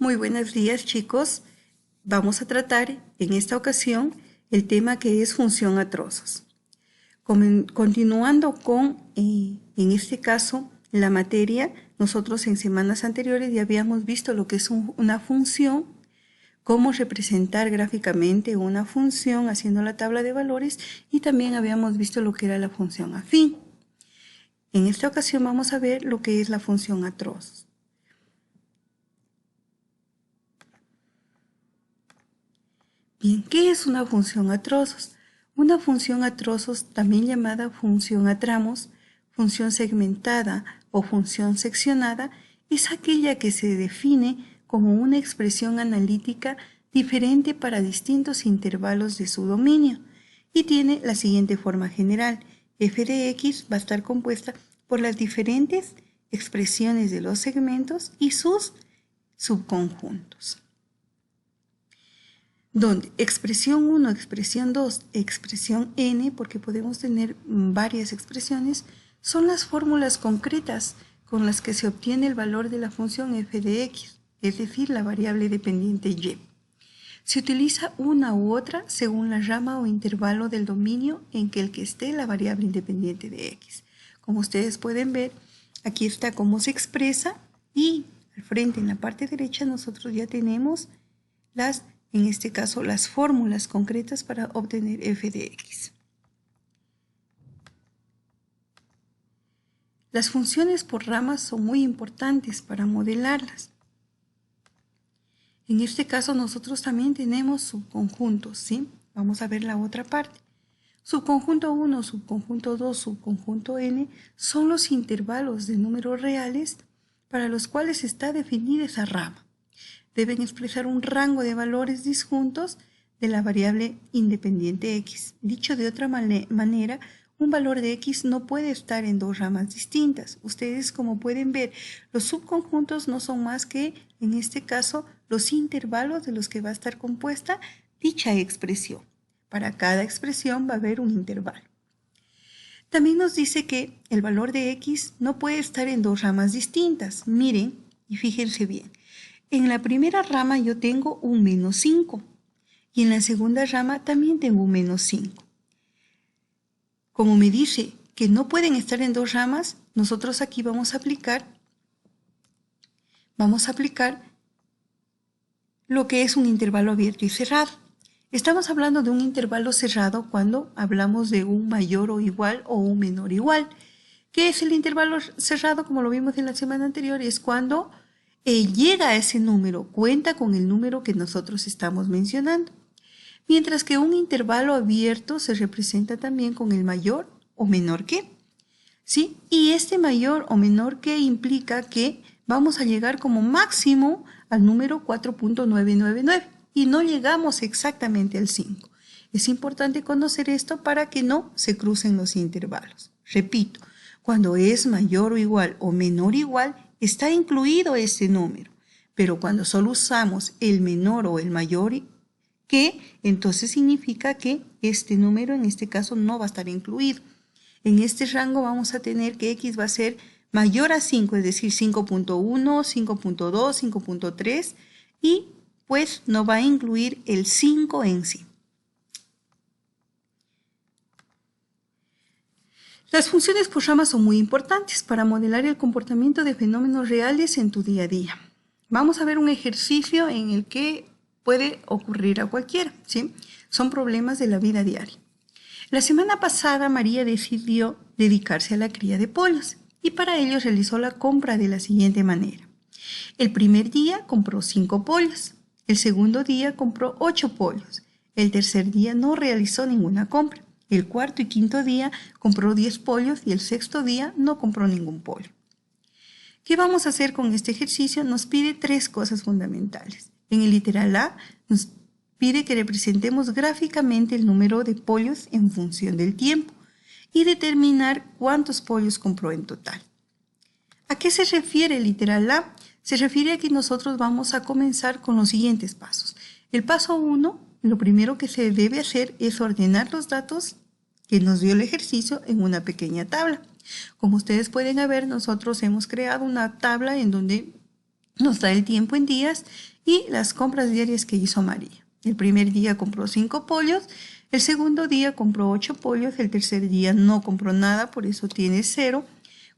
Muy buenos días, chicos. Vamos a tratar en esta ocasión el tema que es función a trozos. Continuando con, en este caso, la materia, nosotros en semanas anteriores ya habíamos visto lo que es una función, cómo representar gráficamente una función haciendo la tabla de valores, y también habíamos visto lo que era la función afín. En esta ocasión vamos a ver lo que es la función a trozos. Bien, ¿qué es una función a trozos? Una función a trozos, también llamada función a tramos, función segmentada o función seccionada, es aquella que se define como una expresión analítica diferente para distintos intervalos de su dominio y tiene la siguiente forma general. F de X va a estar compuesta por las diferentes expresiones de los segmentos y sus subconjuntos, donde expresión 1, expresión 2, expresión n, porque podemos tener varias expresiones, son las fórmulas concretas con las que se obtiene el valor de la función f de x, es decir, la variable dependiente y. Se utiliza una u otra según la rama o intervalo del dominio en el que esté la variable independiente de x. Como ustedes pueden ver, aquí está cómo se expresa y al frente en la parte derecha nosotros ya tenemos en este caso, las fórmulas concretas para obtener f de x. Las funciones por ramas son muy importantes para modelarlas. En este caso, nosotros también tenemos subconjuntos, ¿sí? Vamos a ver la otra parte. Subconjunto 1, subconjunto 2, subconjunto n son los intervalos de números reales para los cuales está definida esa rama. Deben expresar un rango de valores disjuntos de la variable independiente x. Dicho de otra manera, un valor de x no puede estar en dos ramas distintas. Ustedes, como pueden ver, los subconjuntos no son más que, en este caso, los intervalos de los que va a estar compuesta dicha expresión. Para cada expresión va a haber un intervalo. También nos dice que el valor de x no puede estar en dos ramas distintas. Miren y fíjense bien. En la primera rama yo tengo un menos 5 y en la segunda rama también tengo un menos 5. Como me dice que no pueden estar en dos ramas, nosotros aquí vamos a aplicar lo que es un intervalo abierto y cerrado. Estamos hablando de un intervalo cerrado cuando hablamos de un mayor o igual o un menor igual. ¿Qué es el intervalo cerrado? Como lo vimos en la semana anterior, es cuando llega a ese número, cuenta con el número que nosotros estamos mencionando. Mientras que un intervalo abierto se representa también con el mayor o menor que, ¿sí? Y este mayor o menor que implica que vamos a llegar como máximo al número 4.999 y no llegamos exactamente al 5. Es importante conocer esto para que no se crucen los intervalos. Repito, cuando es mayor o igual o menor o igual, está incluido este número, pero cuando solo usamos el menor o el mayor que, entonces significa que este número en este caso no va a estar incluido. En este rango vamos a tener que x va a ser mayor a 5, es decir, 5.1, 5.2, 5.3 y pues no va a incluir el 5 en sí. Las funciones por ramas son muy importantes para modelar el comportamiento de fenómenos reales en tu día a día. Vamos a ver un ejercicio en el que puede ocurrir a cualquiera, ¿sí? Son problemas de la vida diaria. La semana pasada María decidió dedicarse a la cría de pollos y para ello realizó la compra de la siguiente manera. El primer día compró 5 pollos, el segundo día compró 8 pollos, el tercer día no realizó ninguna compra. El cuarto y quinto día compró 10 pollos y el sexto día no compró ningún pollo. ¿Qué vamos a hacer con este ejercicio? Nos pide 3 cosas fundamentales. En el literal A nos pide que representemos gráficamente el número de pollos en función del tiempo y determinar cuántos pollos compró en total. ¿A qué se refiere el literal A? Se refiere a que nosotros vamos a comenzar con los siguientes pasos. El paso 1, lo primero que se debe hacer es ordenar los datos que nos dio el ejercicio en una pequeña tabla. Como ustedes pueden ver, nosotros hemos creado una tabla en donde nos da el tiempo en días y las compras diarias que hizo María. El primer día compró 5 pollos, el segundo día compró 8 pollos, el tercer día no compró nada, por eso tiene 0.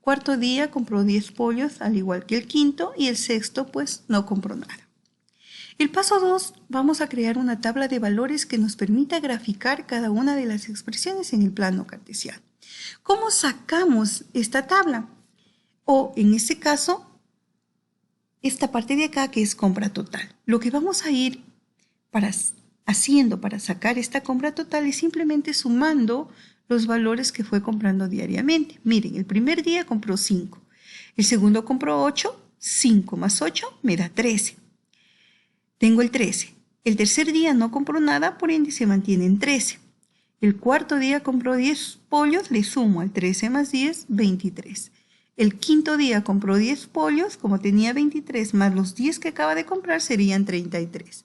Cuarto día compró 10 pollos, al igual que el quinto, y el sexto pues no compró nada. El paso 2, vamos a crear una tabla de valores que nos permita graficar cada una de las expresiones en el plano cartesiano. ¿Cómo sacamos esta tabla? O en este caso, esta parte de acá que es compra total. Lo que vamos a ir haciendo para sacar esta compra total es simplemente sumando los valores que fue comprando diariamente. Miren, el primer día compró 5, el segundo compró 8, 5 más 8 me da 13. Tengo el 13. El tercer día no compró nada, por ende se mantiene en 13. El cuarto día compró 10 pollos, le sumo al 13 más 10, 23. El quinto día compró 10 pollos, como tenía 23 más los 10 que acaba de comprar serían 33.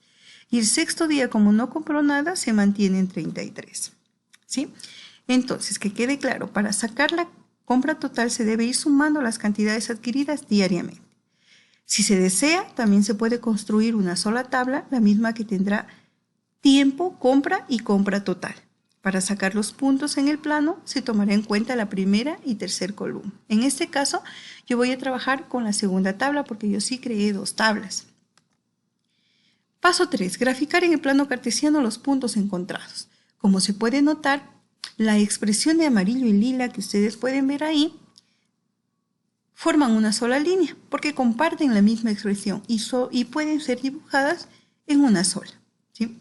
Y el sexto día, como no compró nada, se mantiene en 33. ¿Sí? Entonces, que quede claro, para sacar la compra total se debe ir sumando las cantidades adquiridas diariamente. Si se desea, también se puede construir una sola tabla, la misma que tendrá tiempo, compra y compra total. Para sacar los puntos en el plano, se tomará en cuenta la primera y tercer columna. En este caso, yo voy a trabajar con la segunda tabla porque yo sí creé 2 tablas. Paso 3. Graficar en el plano cartesiano los puntos encontrados. Como se puede notar, la expresión de amarillo y lila que ustedes pueden ver ahí forman una sola línea porque comparten la misma expresión y pueden ser dibujadas en una sola. ¿Sí?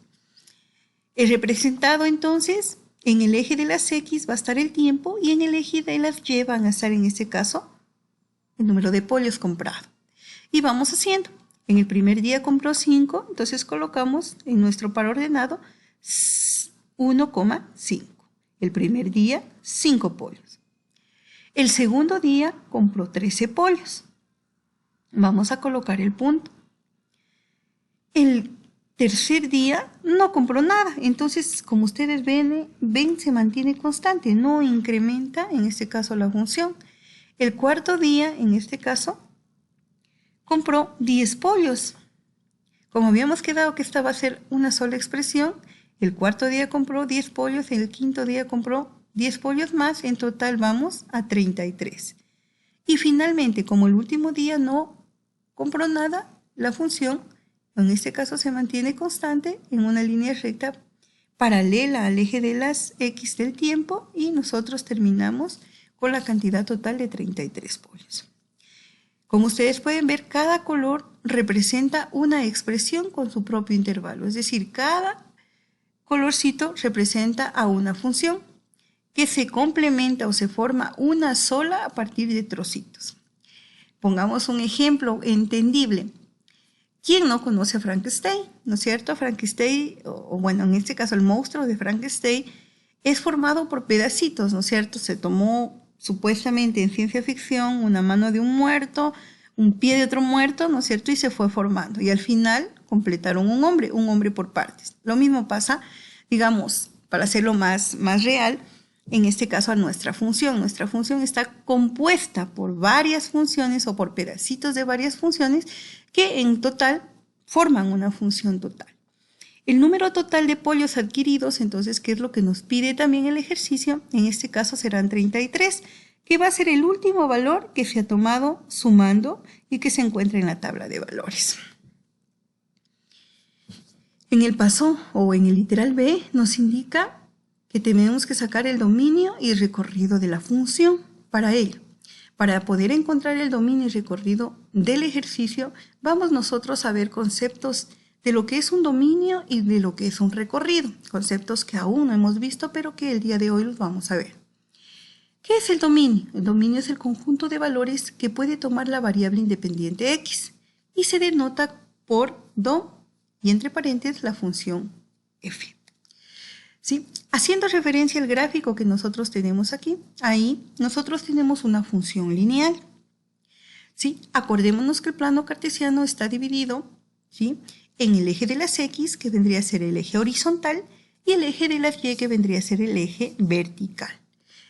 El representado entonces en el eje de las X va a estar el tiempo y en el eje de las Y van a estar en este caso el número de pollos comprado. Y vamos haciendo. En el primer día compró 5, entonces colocamos en nuestro par ordenado 1,5. El primer día 5 pollos. El segundo día compró 13 pollos. Vamos a colocar el punto. El tercer día no compró nada, entonces como ustedes ven se mantiene constante, no incrementa en este caso la función. El cuarto día, en este caso, compró 10 pollos. Como habíamos quedado que esta va a ser una sola expresión, el cuarto día compró 10 pollos, el quinto día compró 10 pollos más, en total vamos a 33. Y finalmente, como el último día no compró nada, la función en este caso se mantiene constante en una línea recta paralela al eje de las X del tiempo y nosotros terminamos con la cantidad total de 33 pollos. Como ustedes pueden ver, cada color representa una expresión con su propio intervalo, es decir, cada colorcito representa a una función que se complementa o se forma una sola a partir de trocitos. Pongamos un ejemplo entendible. ¿Quién no conoce a Frankenstein? ¿No es cierto? Frankenstein, o bueno, en este caso el monstruo de Frankenstein, es formado por pedacitos, ¿no es cierto? Se tomó supuestamente en ciencia ficción una mano de un muerto, un pie de otro muerto, ¿no es cierto? Y se fue formando. Y al final completaron un hombre por partes. Lo mismo pasa, digamos, para hacerlo más real, en este caso a nuestra función. Nuestra función está compuesta por varias funciones o por pedacitos de varias funciones que en total forman una función total. El número total de pollos adquiridos, entonces, ¿qué es lo que nos pide también el ejercicio? En este caso serán 33, que va a ser el último valor que se ha tomado sumando y que se encuentra en la tabla de valores. En el paso o en el literal B nos indica que tenemos que sacar el dominio y recorrido de la función para ello. Para poder encontrar el dominio y recorrido del ejercicio, vamos nosotros a ver conceptos de lo que es un dominio y de lo que es un recorrido, conceptos que aún no hemos visto, pero que el día de hoy los vamos a ver. ¿Qué es el dominio? El dominio es el conjunto de valores que puede tomar la variable independiente x y se denota por dom y entre paréntesis la función f. ¿Sí? Haciendo referencia al gráfico que nosotros tenemos aquí, ahí nosotros tenemos una función lineal. ¿Sí? Acordémonos que el plano cartesiano está dividido, ¿sí?, en el eje de las X, que vendría a ser el eje horizontal, y el eje de las Y, que vendría a ser el eje vertical.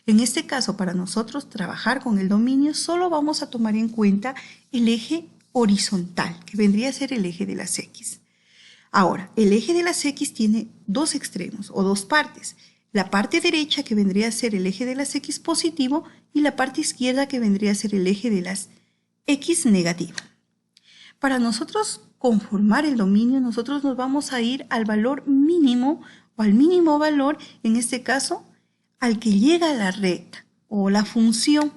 En este caso, para nosotros trabajar con el dominio, solo vamos a tomar en cuenta el eje horizontal, que vendría a ser el eje de las X. Ahora, el eje de las X tiene dos extremos o dos partes. La parte derecha, que vendría a ser el eje de las X positivo, y la parte izquierda, que vendría a ser el eje de las X negativo. Para nosotros conformar el dominio, nosotros nos vamos a ir al valor mínimo o al mínimo valor, en este caso, al que llega a la recta o la función.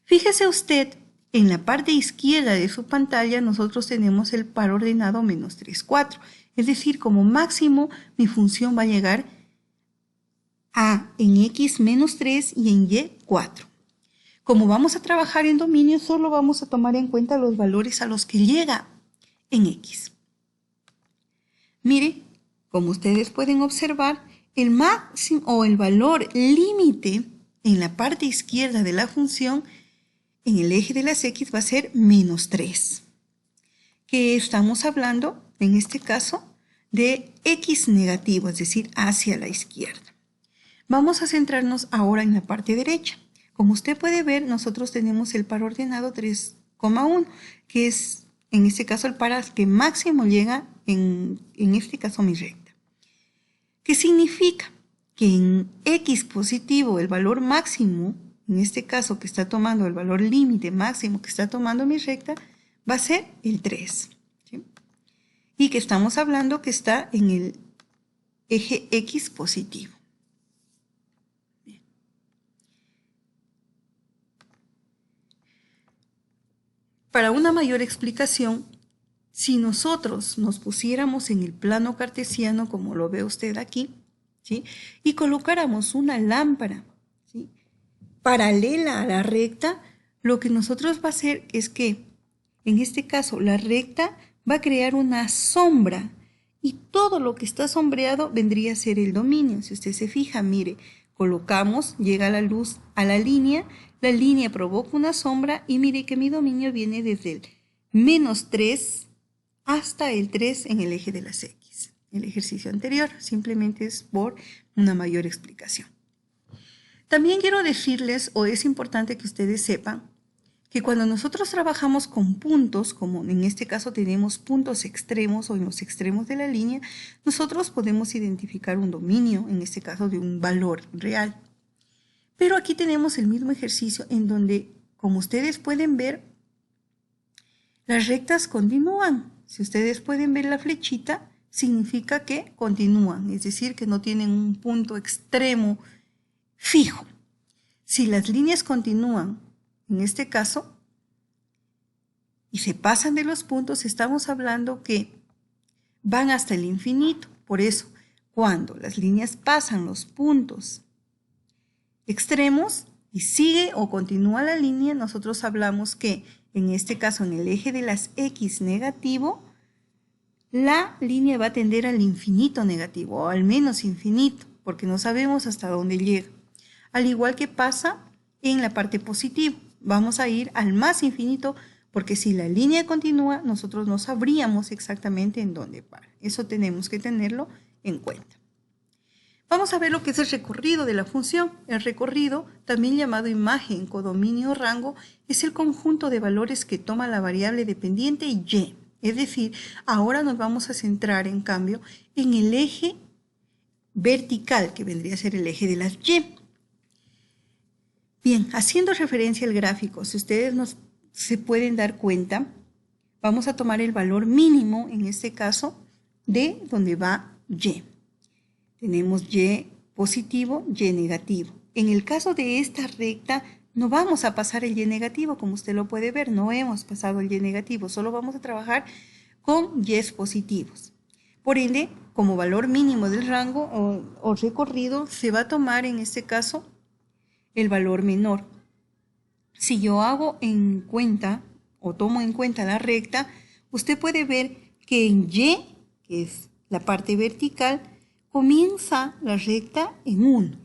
Fíjese usted, en la parte izquierda de su pantalla nosotros tenemos el par ordenado menos 3, 4. Es decir, como máximo mi función va a llegar a en X menos 3 y en Y 4. Como vamos a trabajar en dominio, solo vamos a tomar en cuenta los valores a los que llega en X. Mire, como ustedes pueden observar, el máximo o el valor límite en la parte izquierda de la función en el eje de las X va a ser menos 3. Que estamos hablando, en este caso, de X negativo, es decir, hacia la izquierda. Vamos a centrarnos ahora en la parte derecha. Como usted puede ver, nosotros tenemos el par ordenado 3,1, que es, en este caso, el par al que máximo llega, en este caso, mi recta. ¿Qué significa? Que en X positivo, el valor máximo, en este caso, que está tomando el valor límite máximo que está tomando mi recta, va a ser el 3. ¿Sí? Y que estamos hablando que está en el eje X positivo. Para una mayor explicación, si nosotros nos pusiéramos en el plano cartesiano, como lo ve usted aquí, ¿sí? Y colocáramos una lámpara, ¿sí?, paralela a la recta, lo que nosotros va a hacer es que, en este caso, la recta va a crear una sombra y todo lo que está sombreado vendría a ser el dominio. Si usted se fija, mire, colocamos, llega la luz a la línea provoca una sombra y mire que mi dominio viene desde el menos 3 hasta el 3 en el eje de las X. El ejercicio anterior simplemente es por una mayor explicación. También quiero decirles, o es importante que ustedes sepan, que cuando nosotros trabajamos con puntos, como en este caso tenemos puntos extremos o en los extremos de la línea, nosotros podemos identificar un dominio, en este caso de un valor real. Pero aquí tenemos el mismo ejercicio en donde, como ustedes pueden ver, las rectas continúan. Si ustedes pueden ver la flechita, significa que continúan, es decir, que no tienen un punto extremo fijo. Si las líneas continúan, en este caso, y se pasan de los puntos, estamos hablando que van hasta el infinito. Por eso, cuando las líneas pasan los puntos extremos y sigue o continúa la línea, nosotros hablamos que, en este caso, en el eje de las X negativo, la línea va a tender al infinito negativo, o al menos infinito, porque no sabemos hasta dónde llega. Al igual que pasa en la parte positiva, vamos a ir al más infinito, porque si la línea continúa, nosotros no sabríamos exactamente en dónde para. Eso tenemos que tenerlo en cuenta. Vamos a ver lo que es el recorrido de la función. El recorrido, también llamado imagen, codominio o rango, es el conjunto de valores que toma la variable dependiente y. Es decir, ahora nos vamos a centrar, en cambio, en el eje vertical, que vendría a ser el eje de las Y. Bien, haciendo referencia al gráfico, si ustedes se pueden dar cuenta, vamos a tomar el valor mínimo, en este caso, de donde va Y. Tenemos Y positivo, Y negativo. En el caso de esta recta, no vamos a pasar el Y negativo, como usted lo puede ver, no hemos pasado el Y negativo, solo vamos a trabajar con Y positivos. Por ende, como valor mínimo del rango o recorrido, se va a tomar en este caso el valor menor. Si yo hago en cuenta o tomo en cuenta la recta, usted puede ver que en Y, que es la parte vertical, comienza la recta en 1.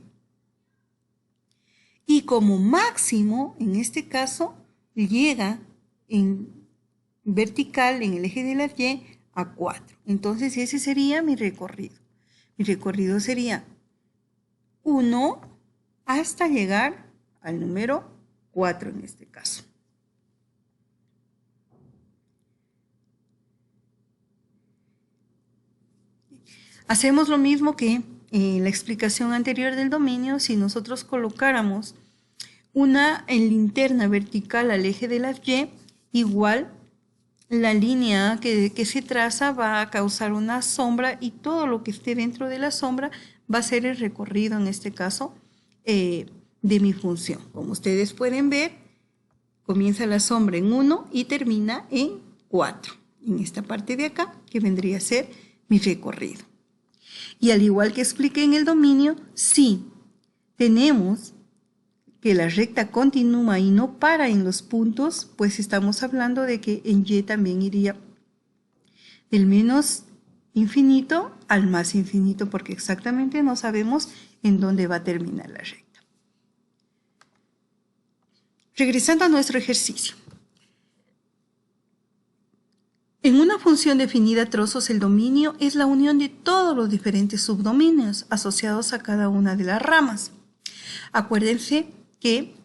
Y como máximo, en este caso, llega en vertical, en el eje de la Y, a 4. Entonces ese sería mi recorrido. Mi recorrido sería 1 hasta llegar al número 4 en este caso. Hacemos lo mismo que en la explicación anterior del dominio. Si nosotros colocáramos una linterna vertical al eje de la Y, igual la línea que se traza va a causar una sombra y todo lo que esté dentro de la sombra va a ser el recorrido, en este caso, de mi función. Como ustedes pueden ver, comienza la sombra en 1 y termina en 4, en esta parte de acá, que vendría a ser mi recorrido. Y al igual que expliqué en el dominio, si tenemos que la recta continúa y no para en los puntos, pues estamos hablando de que en Y también iría del menos infinito al más infinito, porque exactamente no sabemos en dónde va a terminar la recta. Regresando a nuestro ejercicio. En una función definida a trozos, el dominio es la unión de todos los diferentes subdominios asociados a cada una de las ramas. Acuérdense que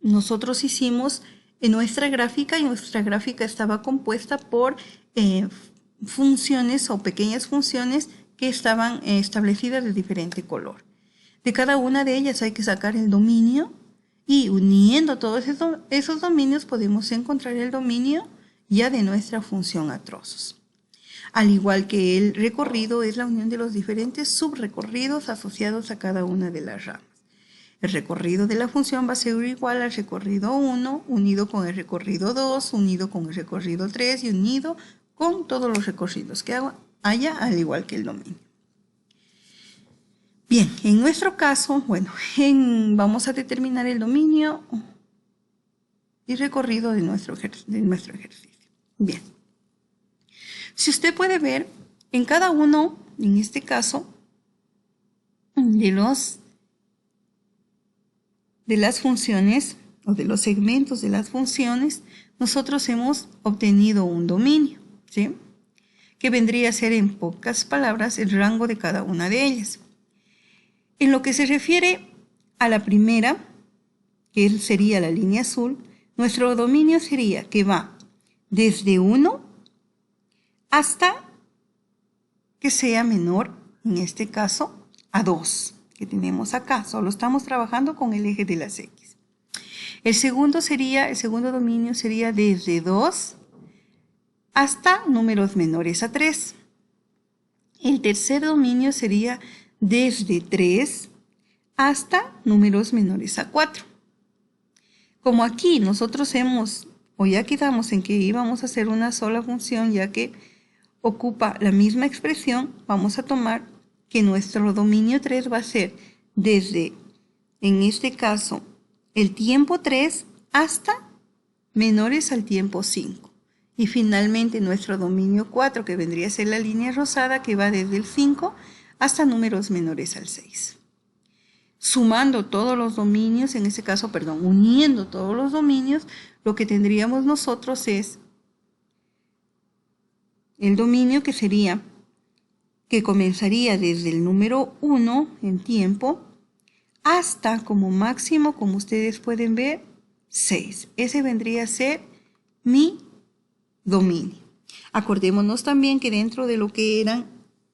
nosotros hicimos en nuestra gráfica y nuestra gráfica estaba compuesta por funciones o pequeñas funciones que estaban establecidas de diferente color. De cada una de ellas hay que sacar el dominio y uniendo todos esos dominios podemos encontrar el dominio ya de nuestra función a trozos. Al igual que el recorrido es la unión de los diferentes subrecorridos asociados a cada una de las ramas. El recorrido de la función va a ser igual al recorrido 1, unido con el recorrido 2, unido con el recorrido 3 y unido con todos los recorridos que haya, al igual que el dominio. Bien, en nuestro caso, vamos a determinar el dominio y recorrido de nuestro ejercicio. Bien. Si usted puede ver, en cada uno, en este caso, de las funciones o de los segmentos de las funciones, nosotros hemos obtenido un dominio, ¿sí? Que vendría a ser, en pocas palabras, el rango de cada una de ellas. En lo que se refiere a la primera, que sería la línea azul, nuestro dominio sería que va desde 1 hasta que sea menor, en este caso, a 2. Que tenemos acá, solo estamos trabajando con el eje de las X. El segundo dominio sería desde 2 hasta números menores a 3. El tercer dominio sería desde 3 hasta números menores a 4. Como aquí nosotros ya quedamos en que íbamos a hacer una sola función, ya que ocupa la misma expresión, vamos a tomar que nuestro dominio 3 va a ser desde, en este caso, el tiempo 3 hasta menores al tiempo 5. Y finalmente nuestro dominio 4, que vendría a ser la línea rosada, que va desde el 5 hasta números menores al 6. Sumando todos los dominios, en este caso, uniendo todos los dominios, lo que tendríamos nosotros es el dominio que comenzaría desde el número 1 en tiempo hasta como máximo, como ustedes pueden ver, 6. Ese vendría a ser mi dominio. Acordémonos también que dentro de lo que eran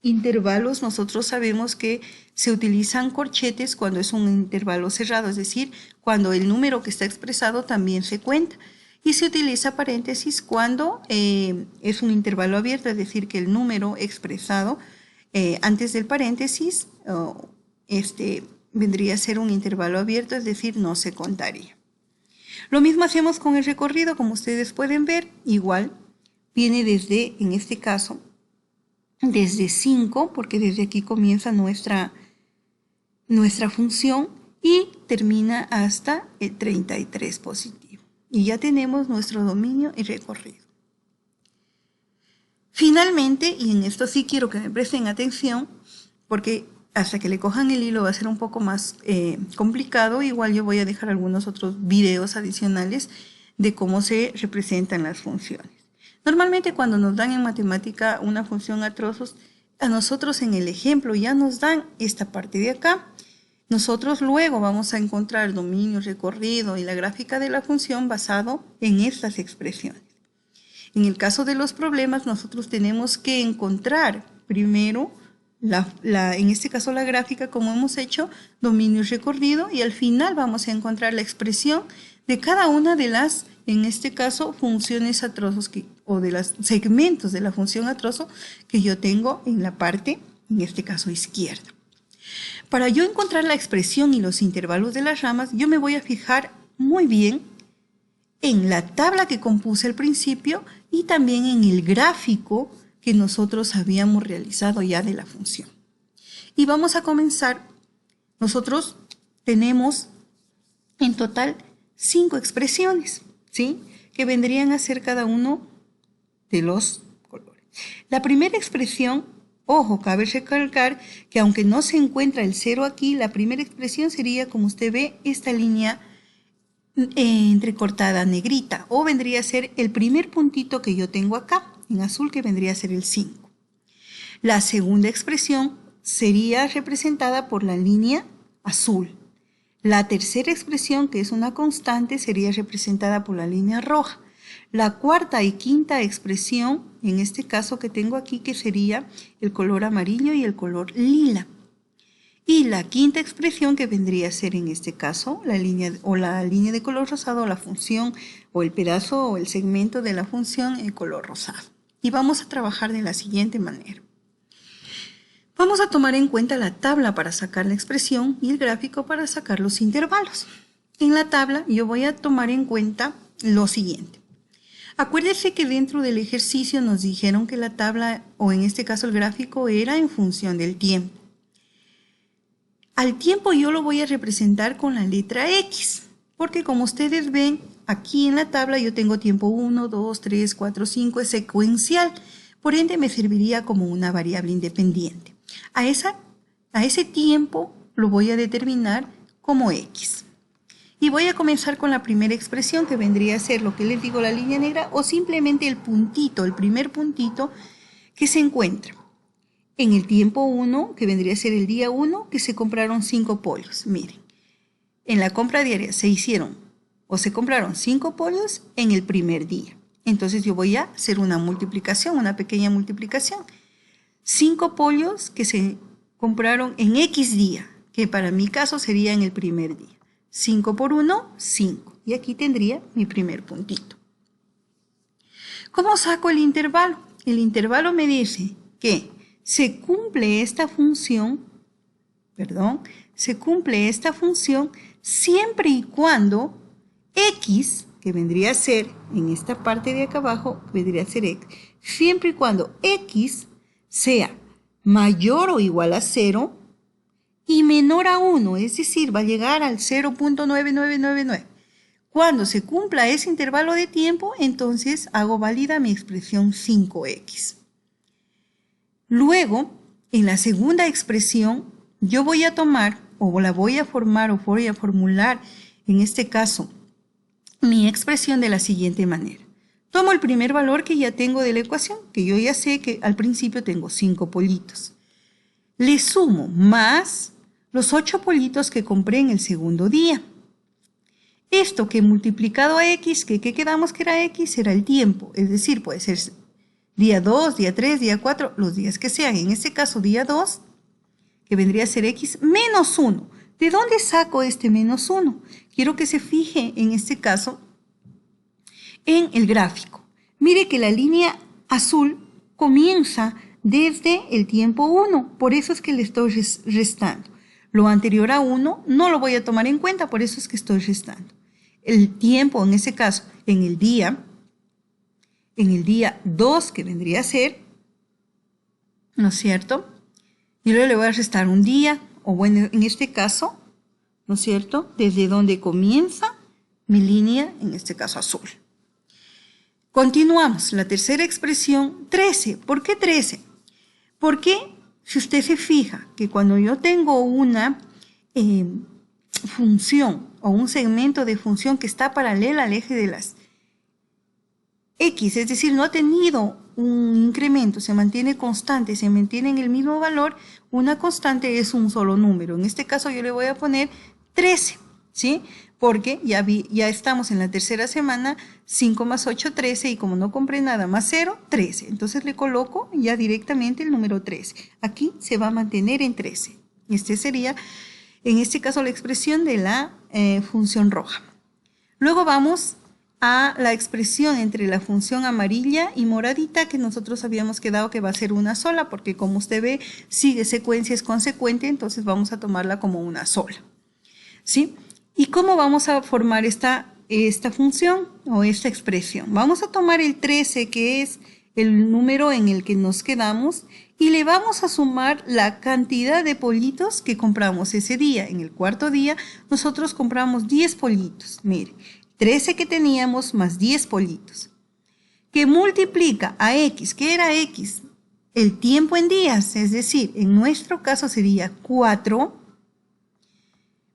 intervalos, nosotros sabemos que se utilizan corchetes cuando es un intervalo cerrado, es decir, cuando el número que está expresado también se cuenta. Y se utiliza paréntesis cuando es un intervalo abierto, es decir, que el número expresado antes del paréntesis vendría a ser un intervalo abierto, es decir, no se contaría. Lo mismo hacemos con el recorrido, como ustedes pueden ver, igual viene desde, en este caso, desde 5, porque desde aquí comienza nuestra función y termina hasta el 33 positivo. Y ya tenemos nuestro dominio y recorrido. Finalmente, y en esto sí quiero que me presten atención, porque hasta que le cojan el hilo va a ser un poco más complicado, igual yo voy a dejar algunos otros videos adicionales de cómo se representan las funciones. Normalmente cuando nos dan en matemática una función a trozos, a nosotros en el ejemplo ya nos dan esta parte de acá. Nosotros luego vamos a encontrar dominio, recorrido y la gráfica de la función basado en estas expresiones. En el caso de los problemas, nosotros tenemos que encontrar primero en este caso la gráfica, como hemos hecho, dominio y recorrido, y al final vamos a encontrar la expresión de cada una de las, en este caso, funciones a trozos o de los segmentos de la función a trozo que yo tengo en la parte, en este caso, izquierda. Para yo encontrar la expresión y los intervalos de las ramas, yo me voy a fijar muy bien en la tabla que compuse al principio y también en el gráfico que nosotros habíamos realizado ya de la función. Y vamos a comenzar. Nosotros tenemos en total 5 expresiones, ¿sí? Que vendrían a ser cada uno de los colores. La primera expresión, ojo, cabe recalcar que aunque no se encuentra el 0 aquí, la primera expresión sería, como usted ve, esta línea entrecortada negrita, o vendría a ser el primer puntito que yo tengo acá, en azul, que vendría a ser el 5. La segunda expresión sería representada por la línea azul. La tercera expresión, que es una constante, sería representada por la línea roja. La cuarta y quinta expresión, en este caso que tengo aquí, que sería el color amarillo y el color lila. Y la quinta expresión, que vendría a ser en este caso la línea de color rosado, la función o el pedazo o el segmento de la función en color rosado. Y vamos a trabajar de la siguiente manera. Vamos a tomar en cuenta la tabla para sacar la expresión y el gráfico para sacar los intervalos. En la tabla yo voy a tomar en cuenta lo siguiente. Acuérdese que dentro del ejercicio nos dijeron que la tabla, o en este caso el gráfico, era en función del tiempo. Al tiempo yo lo voy a representar con la letra X, porque como ustedes ven, aquí en la tabla yo tengo tiempo 1, 2, 3, 4, 5, es secuencial, por ende me serviría como una variable independiente. A ese tiempo lo voy a determinar como X. Y voy a comenzar con la primera expresión, que vendría a ser lo que les digo, la línea negra, o simplemente el puntito, el primer puntito que se encuentra en el tiempo 1, que vendría a ser el día 1, que se compraron 5 pollos. Miren, en la compra diaria se compraron 5 pollos en el primer día. Entonces yo voy a hacer una multiplicación, una pequeña multiplicación. 5 pollos que se compraron en X día, que para mi caso sería en el primer día. 5 por 1, 5. Y aquí tendría mi primer puntito. ¿Cómo saco el intervalo? El intervalo me dice que se cumple esta función siempre y cuando X, que vendría a ser en esta parte de acá abajo, vendría a ser X, siempre y cuando X sea mayor o igual a 0 y menor a 1, es decir, va a llegar al 0.9999. Cuando se cumpla ese intervalo de tiempo, entonces hago válida mi expresión 5X. Luego, en la segunda expresión, yo voy a tomar, o la voy a formar, o voy a formular, en este caso, mi expresión de la siguiente manera. Tomo el primer valor que ya tengo de la ecuación, que yo ya sé que al principio tengo 5 pollitos. Le sumo más los 8 pollitos que compré en el segundo día. Esto que multiplicado a X, que quedamos que era X, era el tiempo. Es decir, puede ser día 2, día 3, día 4, los días que sean. En este caso, día 2, que vendría a ser X, menos 1. ¿De dónde saco este menos 1? Quiero que se fije en este caso en el gráfico. Mire que la línea azul comienza desde el tiempo 1, por eso es que le estoy restando. Lo anterior a 1 no lo voy a tomar en cuenta, por eso es que estoy restando. El tiempo, en ese caso, en el día 2, que vendría a ser, ¿no es cierto? Y luego le voy a restar un día, o bueno, en este caso, ¿no es cierto? Desde donde comienza mi línea, en este caso azul. Continuamos, la tercera expresión, 13. ¿Por qué 13? Porque si usted se fija que cuando yo tengo una función o un segmento de función que está paralela al eje de las X, es decir, no ha tenido un incremento, se mantiene constante, se mantiene en el mismo valor, una constante es un solo número. En este caso yo le voy a poner 13, ¿sí? porque ya estamos en la tercera semana, 5 más 8, 13, y como no compré nada más 0, 13. Entonces le coloco ya directamente el número 13. Aquí se va a mantener en 13. Este sería, en este caso, la expresión de la función roja. Luego vamos a la expresión entre la función amarilla y moradita, que nosotros habíamos quedado que va a ser una sola, porque como usted ve, sigue secuencia, es consecuente, entonces vamos a tomarla como una sola. ¿Sí? ¿Y cómo vamos a formar esta función o esta expresión? Vamos a tomar el 13, que es el número en el que nos quedamos, y le vamos a sumar la cantidad de pollitos que compramos ese día. En el cuarto día nosotros compramos 10 pollitos. Mire, 13 que teníamos más 10 pollitos. Que multiplica a X. ¿Qué era X? El tiempo en días, es decir, en nuestro caso sería 4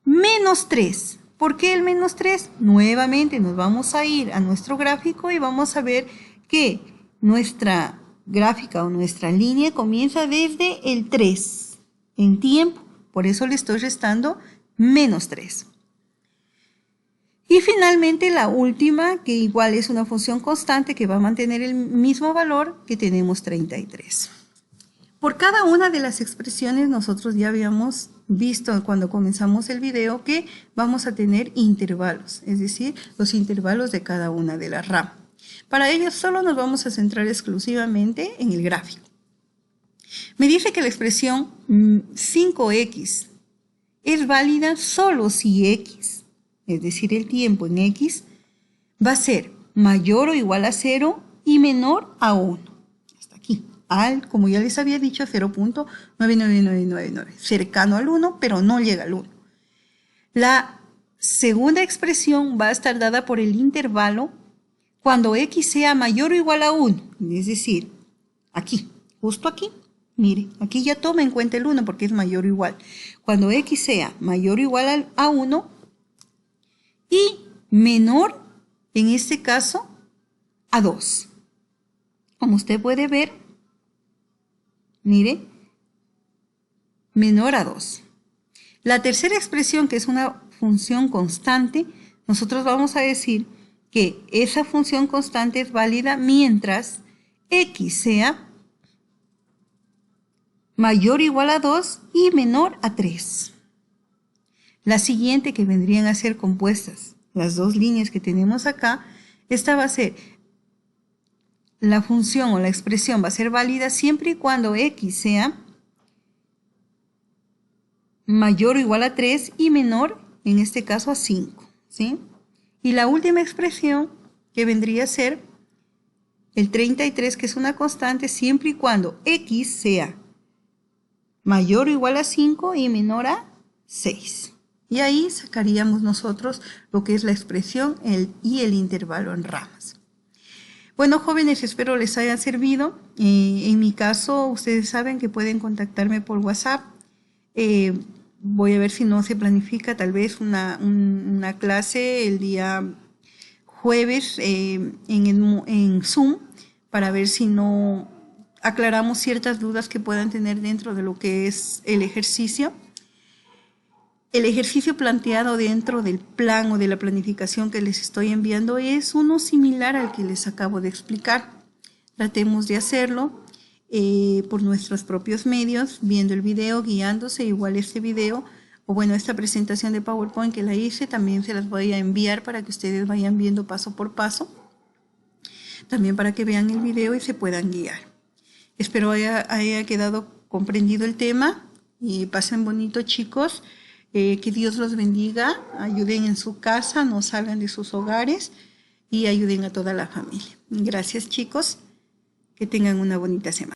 menos 3. ¿Por qué el menos 3? Nuevamente nos vamos a ir a nuestro gráfico y vamos a ver que nuestra gráfica o nuestra línea comienza desde el 3 en tiempo. Por eso le estoy restando menos 3. Y finalmente la última, que igual es una función constante que va a mantener el mismo valor, que tenemos 33. Por cada una de las expresiones nosotros ya habíamos visto cuando comenzamos el video que vamos a tener intervalos, es decir, los intervalos de cada una de las ramas. Para ello solo nos vamos a centrar exclusivamente en el gráfico. Me dice que la expresión 5x es válida solo si x, es decir, el tiempo en x, va a ser mayor o igual a 0 y menor a 1. Hasta aquí. Como ya les había dicho, 0.99999, cercano al 1, pero no llega al 1. La segunda expresión va a estar dada por el intervalo cuando x sea mayor o igual a 1, es decir, aquí, justo aquí. Mire, aquí ya toma en cuenta el 1 porque es mayor o igual. Cuando x sea mayor o igual a 1 y menor, en este caso, a 2. Como usted puede ver, mire, menor a 2. La tercera expresión, que es una función constante, nosotros vamos a decir que esa función constante es válida mientras x sea mayor o igual a 2 y menor a 3. La siguiente, que vendrían a ser compuestas, las dos líneas que tenemos acá, esta va a ser la función o la expresión va a ser válida siempre y cuando x sea mayor o igual a 3 y menor, en este caso, a 5. ¿Sí? Y la última expresión, que vendría a ser el 33, que es una constante siempre y cuando x sea mayor o igual a 5 y menor a 6. Y ahí sacaríamos nosotros lo que es la expresión y el intervalo en ramas. Bueno, jóvenes, espero les haya servido. En mi caso, ustedes saben que pueden contactarme por WhatsApp. Voy a ver si no se planifica tal vez una clase el día jueves en Zoom, para ver si no aclaramos ciertas dudas que puedan tener dentro de lo que es el ejercicio. El ejercicio planteado dentro del plan o de la planificación que les estoy enviando es uno similar al que les acabo de explicar. Tratemos de hacerlo por nuestros propios medios, viendo el video, guiándose. Igual este video, o bueno, esta presentación de PowerPoint que la hice, también se las voy a enviar para que ustedes vayan viendo paso por paso. También para que vean el video y se puedan guiar. Espero haya quedado comprendido el tema y pasen bonito, chicos. Que Dios los bendiga, ayuden en su casa, no salgan de sus hogares y ayuden a toda la familia. Gracias, chicos, que tengan una bonita semana.